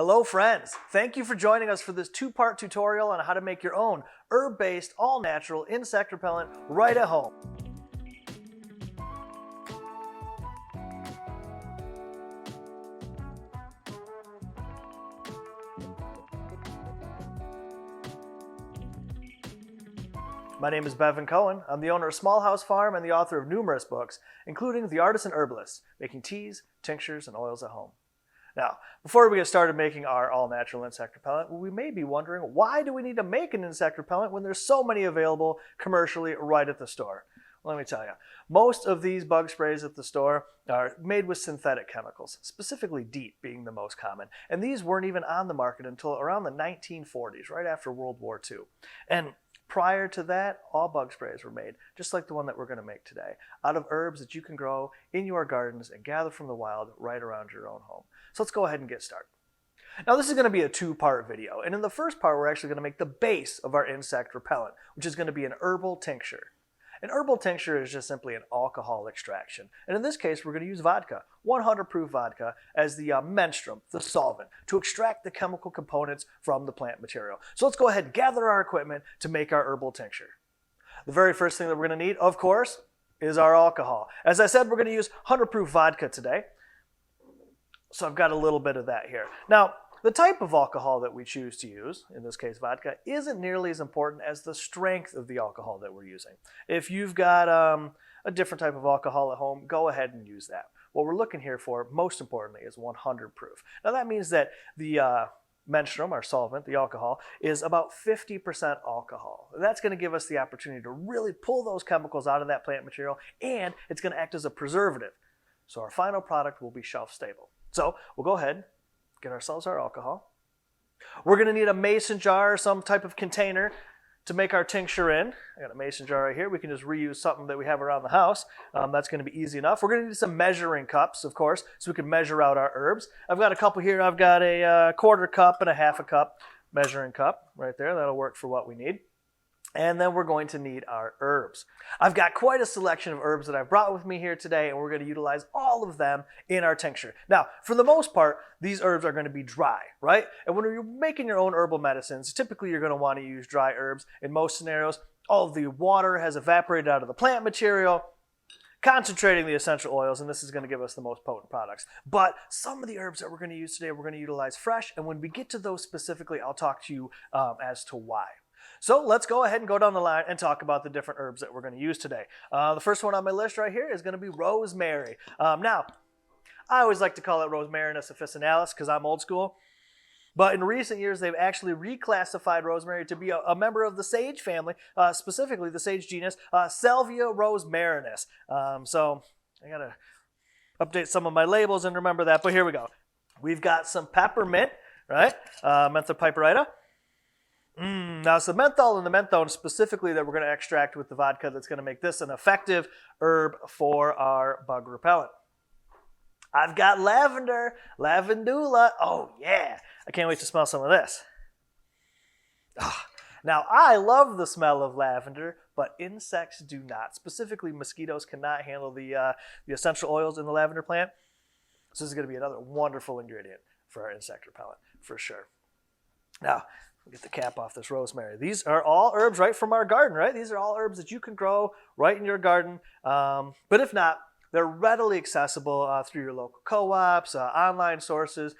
Hello friends, thank you for joining us for this two-part tutorial on how to make your own herb-based, all-natural insect repellent right at home. My name is Bevin Cohen. I'm the owner of Small House Farm and the author of numerous books, including The Artisan Herbalist, making teas, tinctures, and oils at home. Now, before we get started making our all-natural insect repellent, we may be wondering, why do we need to make an insect repellent when there's so many available commercially right at the store? Well, let me tell you, most of these bug sprays at the store are made with synthetic chemicals, specifically DEET being the most common. And these weren't even on the market until around the 1940s, right after World War II. And prior to that, all bug sprays were made, just like the one that we're going to make today, out of herbs that you can grow in your gardens and gather from the wild right around your own home. So let's go ahead and get started. Now this is going to be a two-part video, and in the first part we're actually going to make the base of our insect repellent, which is going to be an herbal tincture. An herbal tincture is just simply an alcohol extraction, and in this case we're going to use vodka, 100 proof vodka, as the menstruum, the solvent, to extract the chemical components from the plant material. So let's go ahead and gather our equipment to make our herbal tincture. The very first thing that we're going to need, of course, is our alcohol. As I said, we're going to use 100 proof vodka today. So I've got a little bit of that here. Now, the type of alcohol that we choose to use, in this case vodka, isn't nearly as important as the strength of the alcohol that we're using. If you've got a different type of alcohol at home, go ahead and use that. What we're looking here for, most importantly, is 100 proof. Now that means that the menstruum, our solvent, the alcohol, is about 50% alcohol. That's going to give us the opportunity to really pull those chemicals out of that plant material, and it's going to act as a preservative. So our final product will be shelf stable. So we'll go ahead, get ourselves our alcohol. We're going to need a mason jar or some type of container to make our tincture in. I got a mason jar right here. We can just reuse something that we have around the house. That's going to be easy enough. We're going to need some measuring cups, of course, so we can measure out our herbs. I've got a couple here. I've got a quarter cup and a half a cup measuring cup right there. That'll work for what we need. And then we're going to need our herbs. I've got quite a selection of herbs that I've brought with me here today, and we're going to utilize all of them in our tincture. Now, for the most part, these herbs are going to be dry, right? And when you're making your own herbal medicines, typically you're going to want to use dry herbs. In most scenarios, all of the water has evaporated out of the plant material, concentrating the essential oils, and this is going to give us the most potent products. But some of the herbs that we're going to use today, we're going to utilize fresh, and when we get to those specifically, I'll talk to you as to why. So let's go ahead and go down the line and talk about the different herbs that we're going to use today. The first one on my list right here is going to be rosemary. Now, I always like to call it Rosmarinus officinalis because I'm old school. But in recent years, they've actually reclassified rosemary to be a member of the sage family, specifically the sage genus Salvia rosmarinus. So I got to update some of my labels and remember that. But here we go. We've got some peppermint, right? Mentha piperita. Now it's the menthol and the menthone specifically that we're going to extract with the vodka that's going to make this an effective herb for our bug repellent. I've got lavender, lavandula. Oh yeah, I can't wait to smell some of this. Now I love the smell of lavender, but insects do not. Specifically, mosquitoes cannot handle the essential oils in the lavender plant. So this is going to be another wonderful ingredient for our insect repellent, for sure. Now, we'll get the cap off this rosemary. These are all herbs right from our garden, right? These are all herbs that you can grow right in your garden. But if not, they're readily accessible through your local co-ops, online sources,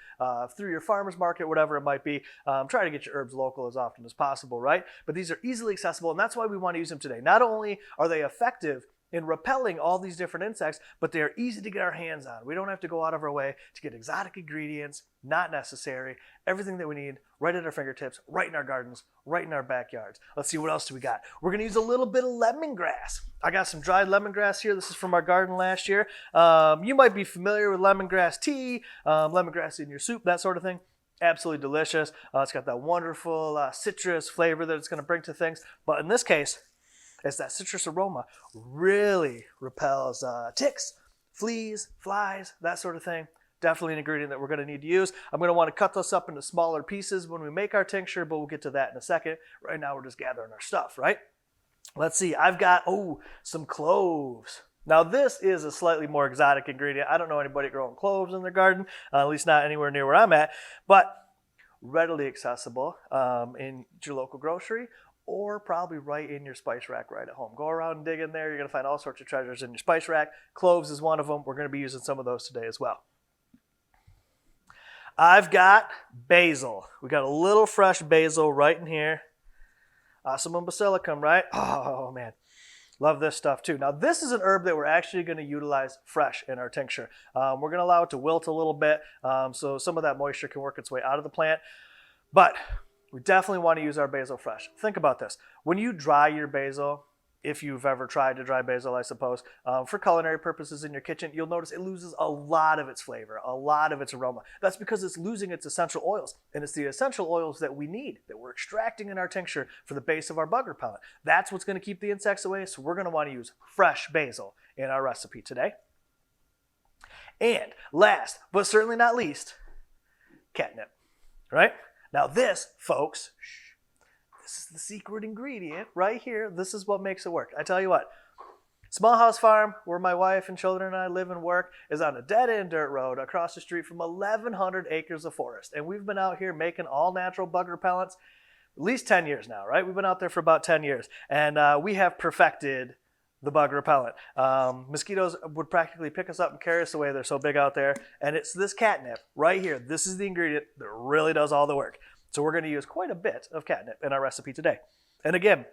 through your farmer's market, whatever it might be. Try to get your herbs local as often as possible, right? But these are easily accessible, and that's why we want to use them today. Not only are they effective in repelling all these different insects, but they are easy to get our hands on. We don't have to go out of our way to get exotic ingredients, not necessary. Everything that we need right at our fingertips, right in our gardens, right in our backyards. Let's see, what else do we got? We're gonna use a little bit of lemongrass. I got some dried lemongrass here. This is from our garden last year. You might be familiar with lemongrass tea, lemongrass in your soup, that sort of thing. Absolutely delicious. It's got that wonderful citrus flavor that it's gonna bring to things. But in this case, it's that citrus aroma really repels ticks, fleas, flies, that sort of thing. Definitely an ingredient that we're going to need to use. I'm going to want to cut this up into smaller pieces when we make our tincture, but we'll get to that in a second. Right now we're just gathering our stuff, right? Let's see. I've got, some cloves. Now this is a slightly more exotic ingredient. I don't know anybody growing cloves in their garden, at least not anywhere near where I'm at. But readily accessible in your local grocery, or probably right in your spice rack right at home. Go around and dig in there. You're going to find all sorts of treasures in your spice rack. Cloves is one of them. We're going to be using some of those today as well. I've got basil. We got a little fresh basil right in here. Osmum basilicum, right? Oh, man. Love this stuff too. Now, this is an herb that we're actually going to utilize fresh in our tincture. We're going to allow it to wilt a little bit so some of that moisture can work its way out of the plant. But we definitely want to use our basil fresh. Think about this. When you dry your basil, if you've ever tried to dry basil, I suppose, for culinary purposes in your kitchen, you'll notice it loses a lot of its flavor, a lot of its aroma. That's because it's losing its essential oils, and it's the essential oils that we need, that we're extracting in our tincture for the base of our bug repellent. That's what's going to keep the insects away, so we're going to want to use fresh basil in our recipe today. And last, but certainly not least, catnip, right? Now this, folks, this is the secret ingredient right here. This is what makes it work. I tell you what, Small House Farm, where my wife and children and I live and work, is on a dead-end dirt road across the street from 1,100 acres of forest. And we've been out here making all-natural bug repellents at least 10 years now, right? We've been out there for about 10 years. And we have perfected the bug repellent. Mosquitoes would practically pick us up and carry us away. They're so big out there. And it's this catnip right here. This is the ingredient that really does all the work. So we're going to use quite a bit of catnip in our recipe today. And again,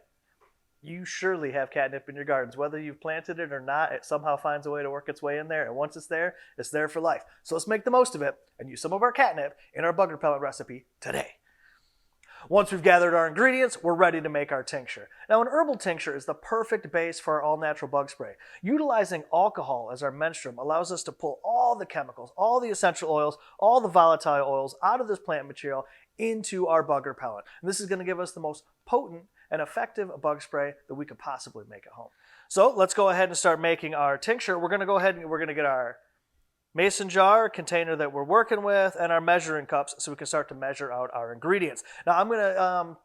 you surely have catnip in your gardens. Whether you've planted it or not, it somehow finds a way to work its way in there. And once it's there for life. So let's make the most of it and use some of our catnip in our bug repellent recipe today. Once we've gathered our ingredients, we're ready to make our tincture. Now, an herbal tincture is the perfect base for our all-natural bug spray. Utilizing alcohol as our menstruum allows us to pull all the chemicals, all the essential oils, all the volatile oils out of this plant material into our bug repellent. And this is going to give us the most potent and effective bug spray that we could possibly make at home. So let's go ahead and start making our tincture. We're going to go ahead and we're going to get our mason jar container that we're working with and our measuring cups so we can start to measure out our ingredients. Now I'm going to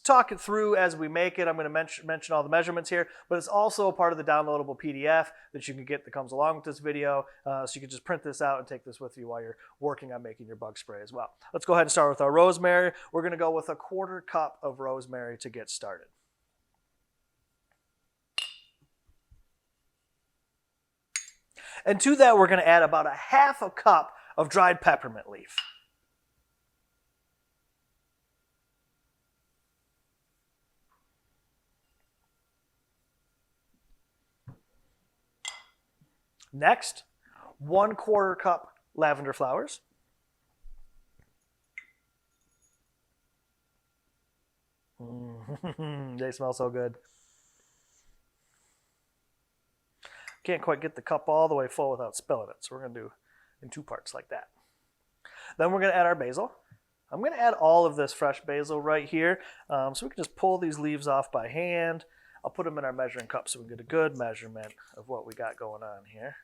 talk it through as we make it. I'm going to mention all the measurements here, but it's also a part of the downloadable PDF that you can get that comes along with this video. So you can just print this out and take this with you while you're working on making your bug spray as well. Let's go ahead and start with our rosemary. We're going to go with a 1/4 cup of rosemary to get started. And to that, we're going to add about 1/2 cup of dried peppermint leaf. Next, 1/4 cup lavender flowers. They smell so good. Can't quite get the cup all the way full without spilling it, so we're going to do in 2 parts like that. Then we're going to add our basil. I'm going to add all of this fresh basil right here, so we can just pull these leaves off by hand. I'll put them in our measuring cup so we can get a good measurement of what we got going on here.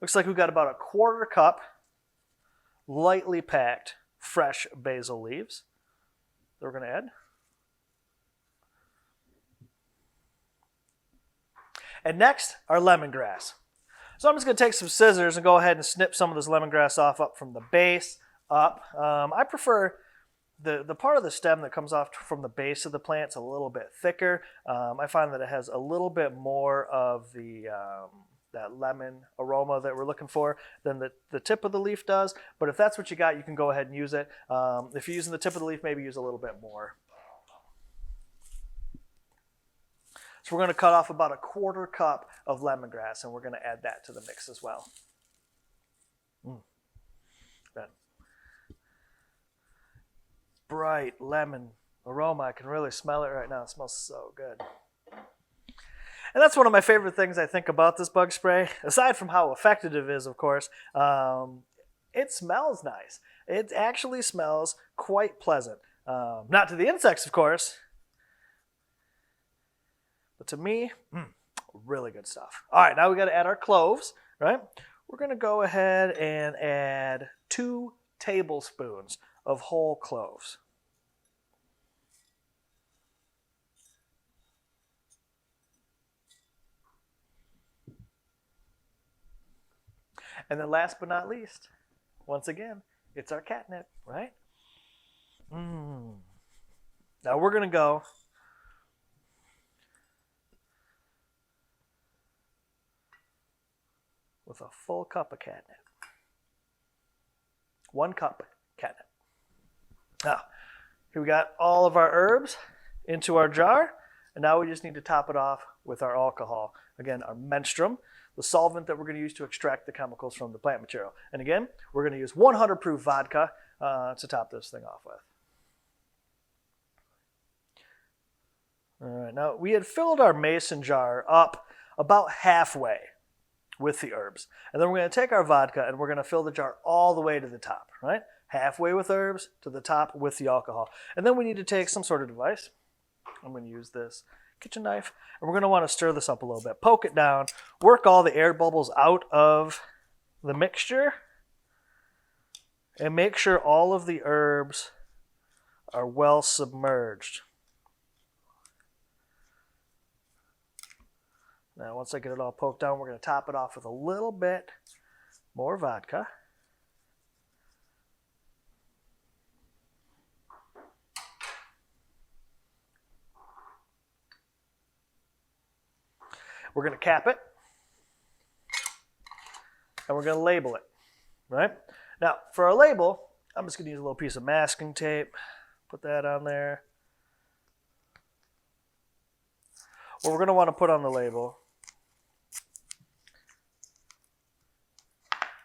Looks like we've got about 1/4 cup lightly packed fresh basil leaves that we're going to add. And next, our lemongrass. So I'm just going to take some scissors and go ahead and snip some of this lemongrass off up from the base up. I prefer the part of the stem that comes off from the base of the plant is a little bit thicker. I find that it has a little bit more of the that lemon aroma that we're looking for than the tip of the leaf does. But if that's what you got, you can go ahead and use it. If you're using the tip of the leaf, maybe use a little bit more. So we're going to cut off about 1/4 cup of lemongrass, and we're going to add that to the mix as well. That bright lemon aroma, I can really smell it right now. It smells so good. And that's one of my favorite things I think about this bug spray, aside from how effective it is, of course. It smells nice. It actually smells quite pleasant. Not to the insects, of course. But to me, really good stuff. All right, now we got to add our cloves, right? We're going to go ahead and add 2 tablespoons of whole cloves. And then last but not least, once again, It's our catnip, right? Now we're going to go with a full cup of catnip. 1 cup catnip. Now, here we got all of our herbs into our jar, and now we just need to top it off with our alcohol. Again, our menstruum, the solvent that we're going to use to extract the chemicals from the plant material. And again, we're going to use 100 proof vodka to top this thing off with. All right, now we had filled our mason jar up about halfway with the herbs. And then we're going to take our vodka and we're going to fill the jar all the way to the top, right? Halfway with herbs to the top with the alcohol. And then we need to take some sort of device. I'm going to use this kitchen knife. And we're going to want to stir this up a little bit. Poke it down. Work all the air bubbles out of the mixture. And make sure all of the herbs are well submerged. Now, once I get it all poked down, we're going to top it off with a little bit more vodka. We're going to cap it. And we're going to label it, right? Now, for our label, I'm just going to use a little piece of masking tape. Put that on there. What we're going to want to put on the label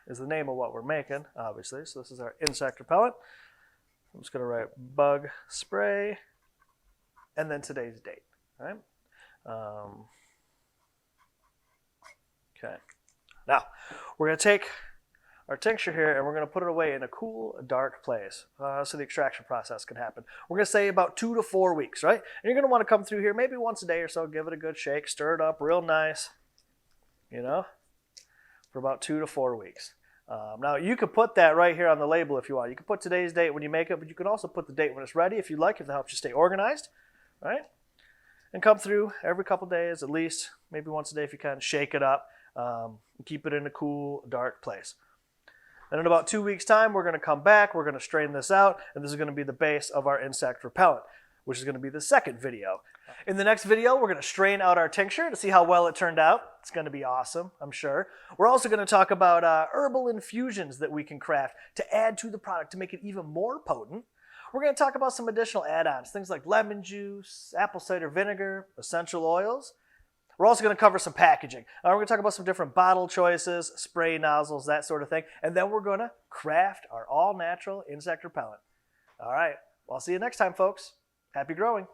is the name of what we're making, obviously. So this is our insect repellent. I'm just going to write bug spray and then today's date, right? Okay. Now, we're going to take our tincture here and we're going to put it away in a cool, dark place so the extraction process can happen. We're going to say about 2 to 4 weeks, right? And you're going to want to come through here maybe once a day or so, give it a good shake, stir it up real nice, you know, for about 2 to 4 weeks. Now, you could put that right here on the label if you want. You can put today's date when you make it, but you can also put the date when it's ready if you like, if that helps you stay organized, right? And come through every couple days, at least, maybe once a day if you can, shake it up, and keep it in a cool, dark place. And in about 2 weeks' time, we're going to come back, we're going to strain this out, and this is going to be the base of our insect repellent, which is going to be the second video. In the next video, we're going to strain out our tincture to see how well it turned out. It's going to be awesome, I'm sure. We're also going to talk about herbal infusions that we can craft to add to the product to make it even more potent. We're going to talk about some additional add-ons, things like lemon juice, apple cider vinegar, essential oils. We're also going to cover some packaging. We're going to talk about some different bottle choices, spray nozzles, that sort of thing. And then we're going to craft our all-natural insect repellent. All right, well, I'll see you next time, folks. Happy growing.